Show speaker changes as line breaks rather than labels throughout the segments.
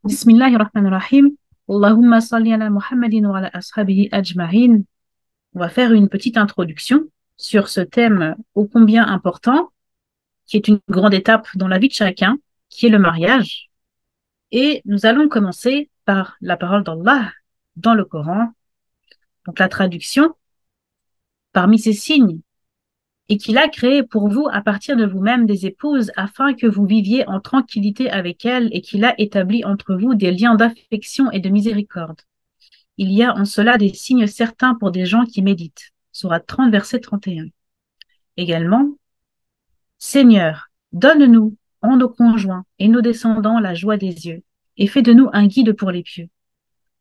Bismillahirrahmanirrahim. Allahumma salli ala Muhammadin wa ala ashabihi ajma'in. On va faire une petite introduction sur ce thème ô combien important, qui est une grande étape dans la vie de chacun, qui est le mariage. Et nous allons commencer par la parole d'Allah dans le Coran. Donc la traduction, parmi ces signes, et qu'il a créé pour vous à partir de vous-même des épouses afin que vous viviez en tranquillité avec elles et qu'il a établi entre vous des liens d'affection et de miséricorde. Il y a en cela des signes certains pour des gens qui méditent. Sourate 30, verset 31. Également, Seigneur, donne-nous en nos conjoints et nos descendants la joie des yeux et fais de nous un guide pour les pieux.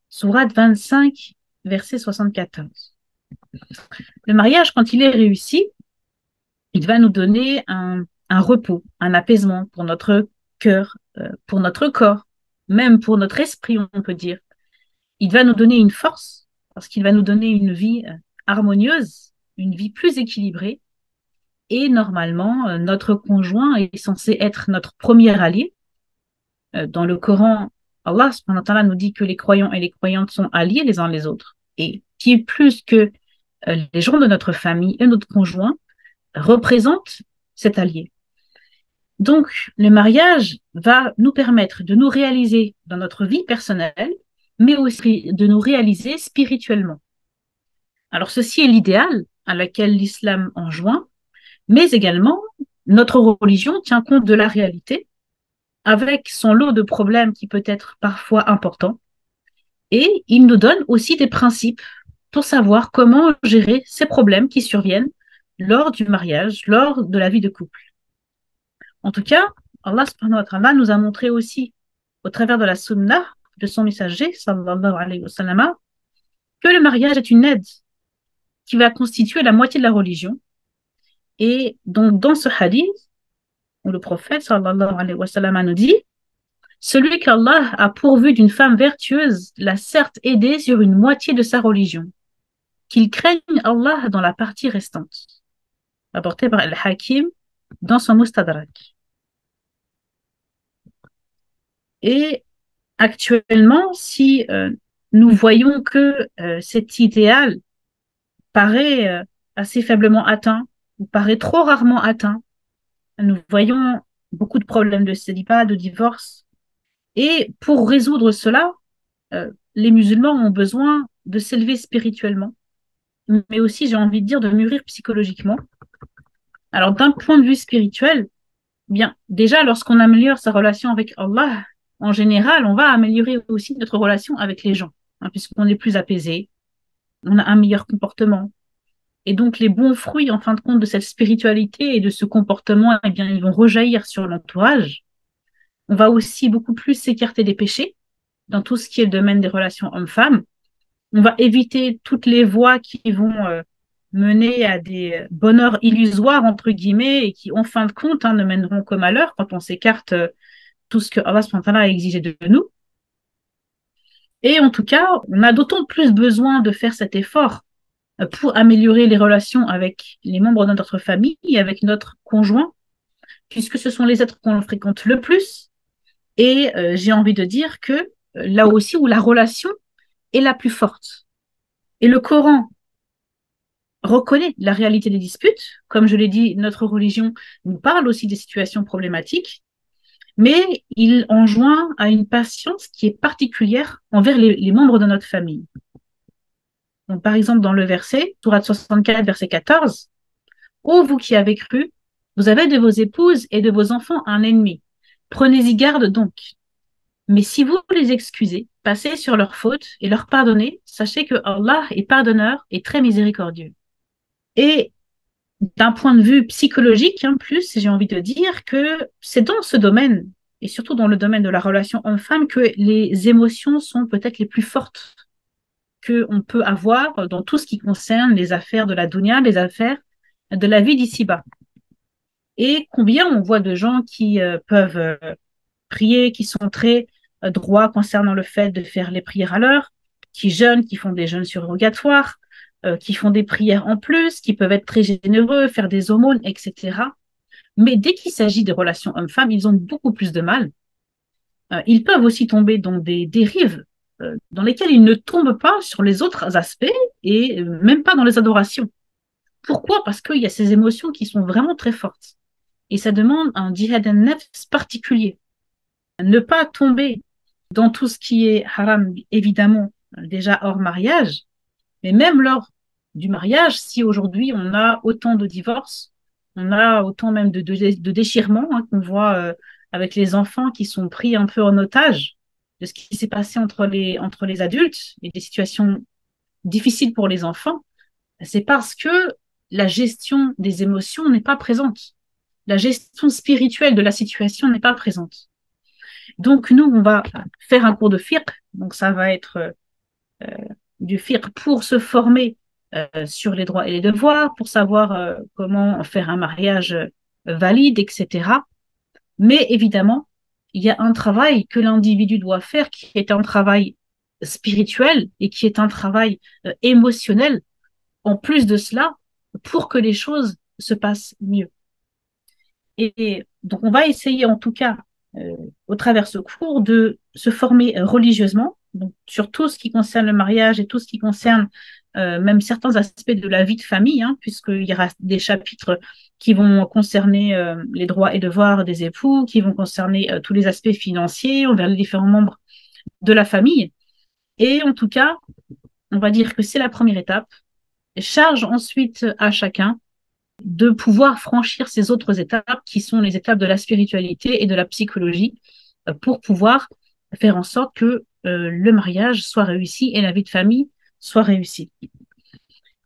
Sourate 25, verset 74. Le mariage, quand il est réussi, il va nous donner un repos, un apaisement pour notre cœur, pour notre corps, même pour notre esprit, on peut dire. Il va nous donner une force, parce qu'il va nous donner une vie harmonieuse, une vie plus équilibrée. Et normalement, notre conjoint est censé être notre premier allié. Dans le Coran, Allah subhanahu wa ta'ala nous dit que les croyants et les croyantes sont alliés les uns les autres. Et qui est plus que les gens de notre famille et notre conjoint représente cet allié. Donc, le mariage va nous permettre de nous réaliser dans notre vie personnelle, mais aussi de nous réaliser spirituellement. Alors, ceci est l'idéal à laquelle l'islam enjoint, mais également, notre religion tient compte de la réalité, avec son lot de problèmes qui peut être parfois important, et il nous donne aussi des principes pour savoir comment gérer ces problèmes qui surviennent lors du mariage, lors de la vie de couple. En tout cas, Allah subhanahu wa ta'ala nous a montré aussi, au travers de la sunnah de son messager, sallallahu alayhi wa sallam, que le mariage est une aide qui va constituer la moitié de la religion. Et donc, dans ce hadith, où le prophète, sallallahu alayhi wa sallam, nous dit « Celui qu'Allah a pourvu d'une femme vertueuse l'a certes aidé sur une moitié de sa religion, qu'il craigne Allah dans la partie restante. » Rapporté par Al-Hakim dans son Mustadrak. Et actuellement, si nous voyons que cet idéal paraît assez faiblement atteint, ou paraît trop rarement atteint, nous voyons beaucoup de problèmes de célibat, de divorce. Et pour résoudre cela, les musulmans ont besoin de s'élever spirituellement, mais aussi, j'ai envie de dire, de mûrir psychologiquement. Alors, d'un point de vue spirituel, bien, déjà, lorsqu'on améliore sa relation avec Allah, en général, on va améliorer aussi notre relation avec les gens, hein, puisqu'on est plus apaisé, on a un meilleur comportement. Et donc, les bons fruits, en fin de compte, de cette spiritualité et de ce comportement, eh bien, ils vont rejaillir sur l'entourage. On va aussi beaucoup plus s'écarter des péchés dans tout ce qui est le domaine des relations hommes-femmes. On va éviter toutes les voies qui vont mener à des bonheurs illusoires, entre guillemets, et qui, en fin de compte, ne mèneront qu'au malheur quand on s'écarte tout ce que Allah subhanahu wa ta'ala a exigé de nous. Et en tout cas, on a d'autant plus besoin de faire cet effort pour améliorer les relations avec les membres de notre famille et avec notre conjoint, puisque ce sont les êtres qu'on fréquente le plus. Et j'ai envie de dire que là aussi où la relation est la plus forte. Et le Coran reconnaît la réalité des disputes. Comme je l'ai dit, notre religion nous parle aussi des situations problématiques, mais il enjoint à une patience qui est particulière envers les membres de notre famille. Donc, par exemple, dans le verset, sourate 64, verset 14, « Ô vous qui avez cru, vous avez de vos épouses et de vos enfants un ennemi. Prenez-y garde donc. Mais si vous les excusez, passez sur leurs fautes et leur pardonnez, sachez que Allah est pardonneur et très miséricordieux. » Et d'un point de vue psychologique, plus, j'ai envie de dire que c'est dans ce domaine, et surtout dans le domaine de la relation homme-femme, que les émotions sont peut-être les plus fortes qu'on peut avoir dans tout ce qui concerne les affaires de la dunya, les affaires de la vie d'ici-bas. Et combien on voit de gens qui peuvent prier, qui sont très droits concernant le fait de faire les prières à l'heure, qui jeûnent, qui font des jeûnes surrogatoires, qui font des prières en plus, qui peuvent être très généreux, faire des aumônes, etc. Mais dès qu'il s'agit des relations hommes-femmes, ils ont beaucoup plus de mal. ils peuvent aussi tomber dans des dérives dans lesquelles ils ne tombent pas sur les autres aspects et même pas dans les adorations. Pourquoi? Parce qu'il y a ces émotions qui sont vraiment très fortes. Et ça demande un djihad an-nafs particulier. Ne pas tomber dans tout ce qui est haram, évidemment, déjà hors mariage, mais même lors du mariage, si aujourd'hui on a autant de divorces, on a autant même de déchirements qu'on voit avec les enfants qui sont pris un peu en otage de ce qui s'est passé entre les adultes et des situations difficiles pour les enfants, c'est parce que la gestion des émotions n'est pas présente. La gestion spirituelle de la situation n'est pas présente. Donc, nous, on va faire un cours de fiqh. Donc, ça va être du fiqh pour se former sur les droits et les devoirs, pour savoir comment faire un mariage valide, etc. Mais évidemment, il y a un travail que l'individu doit faire qui est un travail spirituel et qui est un travail émotionnel en plus de cela pour que les choses se passent mieux. Et donc, on va essayer en tout cas, au travers de ce cours, de se former religieusement, donc sur tout ce qui concerne le mariage et tout ce qui concerne même certains aspects de la vie de famille, puisqu'il y aura des chapitres qui vont concerner les droits et devoirs des époux, qui vont concerner tous les aspects financiers envers les différents membres de la famille. Et en tout cas, on va dire que c'est la première étape. Charge ensuite à chacun de pouvoir franchir ces autres étapes qui sont les étapes de la spiritualité et de la psychologie pour pouvoir faire en sorte que le mariage soit réussi et la vie de famille soit réussie.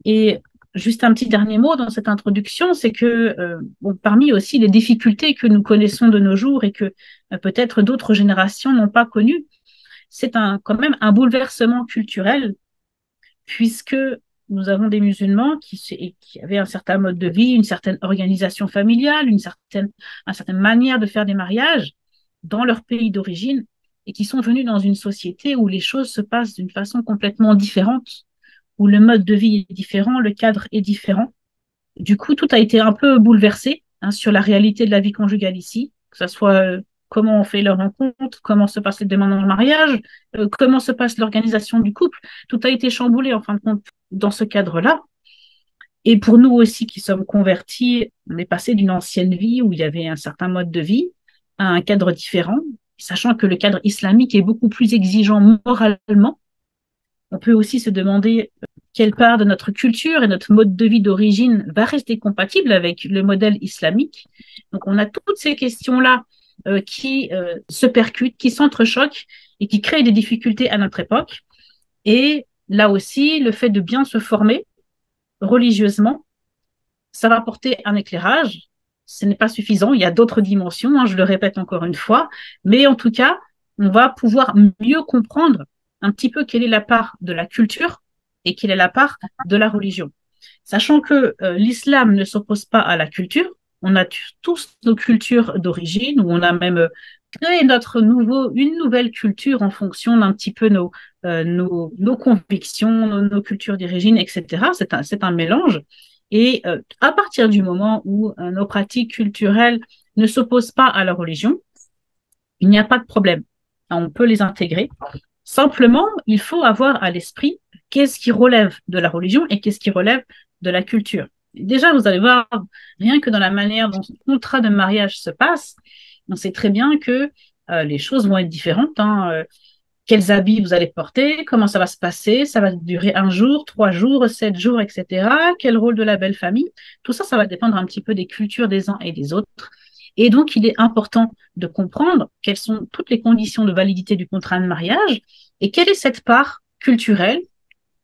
Et juste un petit dernier mot dans cette introduction, c'est que parmi aussi les difficultés que nous connaissons de nos jours et que peut-être d'autres générations n'ont pas connues, c'est quand même un bouleversement culturel puisque nous avons des musulmans qui avaient un certain mode de vie, une certaine organisation familiale, une certaine manière de faire des mariages dans leur pays d'origine et qui sont venus dans une société où les choses se passent d'une façon complètement différente, où le mode de vie est différent, le cadre est différent. Du coup, tout a été un peu bouleversé sur la réalité de la vie conjugale ici, que ce soit comment on fait leur rencontre, comment se passent les demandes en mariage, comment se passe l'organisation du couple. Tout a été chamboulé, en fin de compte, dans ce cadre-là. Et pour nous aussi qui sommes convertis, on est passé d'une ancienne vie où il y avait un certain mode de vie à un cadre différent, sachant que le cadre islamique est beaucoup plus exigeant moralement. On peut aussi se demander quelle part de notre culture et notre mode de vie d'origine va rester compatible avec le modèle islamique. Donc on a toutes ces questions-là qui se percutent, qui s'entrechoquent et qui créent des difficultés à notre époque. Et là aussi, le fait de bien se former religieusement, ça va apporter un éclairage. Ce n'est pas suffisant, il y a d'autres dimensions, je le répète encore une fois, mais en tout cas, on va pouvoir mieux comprendre un petit peu quelle est la part de la culture et quelle est la part de la religion. Sachant que l'islam ne s'oppose pas à la culture, on a tous nos cultures d'origine, où on a même créé une nouvelle culture en fonction d'un petit peu nos convictions, nos cultures d'origine, etc. C'est un mélange. Et à partir du moment où nos pratiques culturelles ne s'opposent pas à la religion, il n'y a pas de problème. On peut les intégrer. Simplement, il faut avoir à l'esprit qu'est-ce qui relève de la religion et qu'est-ce qui relève de la culture. Déjà, vous allez voir, rien que dans la manière dont le contrat de mariage se passe, on sait très bien que les choses vont être différentes. Quels habits vous allez porter, comment ça va se passer, ça va durer 1 jour, 3 jours, 7 jours, etc. Quel rôle de la belle famille, tout ça, ça va dépendre un petit peu des cultures des uns et des autres. Et donc, il est important de comprendre quelles sont toutes les conditions de validité du contrat de mariage et quelle est cette part culturelle.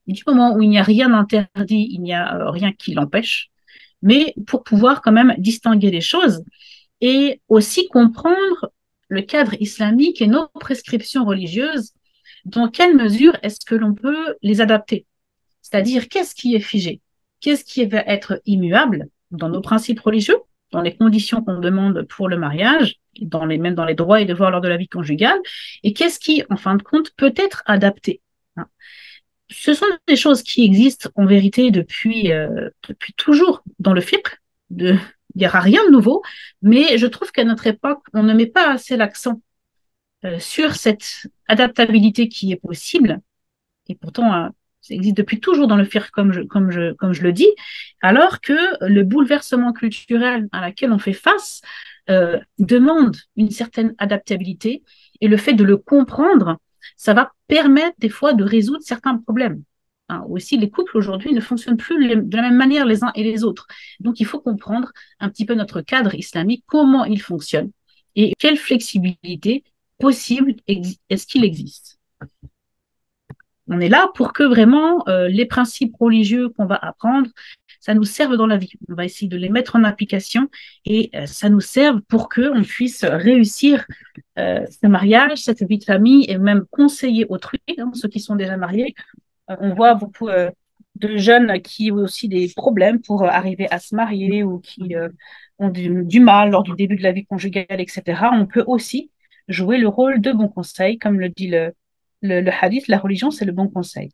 Du moment où il n'y a rien d'interdit, il n'y a rien qui l'empêche, mais pour pouvoir quand même distinguer les choses et aussi comprendre le cadre islamique et nos prescriptions religieuses, dans quelle mesure est-ce que l'on peut les adapter? C'est-à-dire, qu'est-ce qui est figé? Qu'est-ce qui va être immuable dans nos principes religieux, dans les conditions qu'on demande pour le mariage, même dans les droits et devoirs lors de la vie conjugale, et qu'est-ce qui, en fin de compte, peut être adapté? Ce sont des choses qui existent en vérité depuis toujours dans le fiqh. Il n'y aura rien de nouveau, mais je trouve qu'à notre époque, on ne met pas assez l'accent sur cette adaptabilité qui est possible, et pourtant ça existe depuis toujours dans le fiqh comme je le dis, alors que le bouleversement culturel à laquelle on fait face demande une certaine adaptabilité et le fait de le comprendre, ça va permettre des fois de résoudre certains problèmes. Hein, aussi, les couples aujourd'hui ne fonctionnent plus de la même manière les uns et les autres. Donc, il faut comprendre un petit peu notre cadre islamique, comment il fonctionne et quelle flexibilité possible est-ce qu'il existe. On est là pour que vraiment les principes religieux qu'on va apprendre, ça nous serve dans la vie. On va essayer de les mettre en application et ça nous serve pour qu'on puisse réussir ce mariage, cette vie de famille et même conseiller autrui, hein, ceux qui sont déjà mariés. On voit beaucoup de jeunes qui ont aussi des problèmes pour arriver à se marier ou qui ont du mal lors du début de la vie conjugale, etc. On peut aussi jouer le rôle de bon conseil, comme le dit le hadith, la religion, c'est le bon conseil.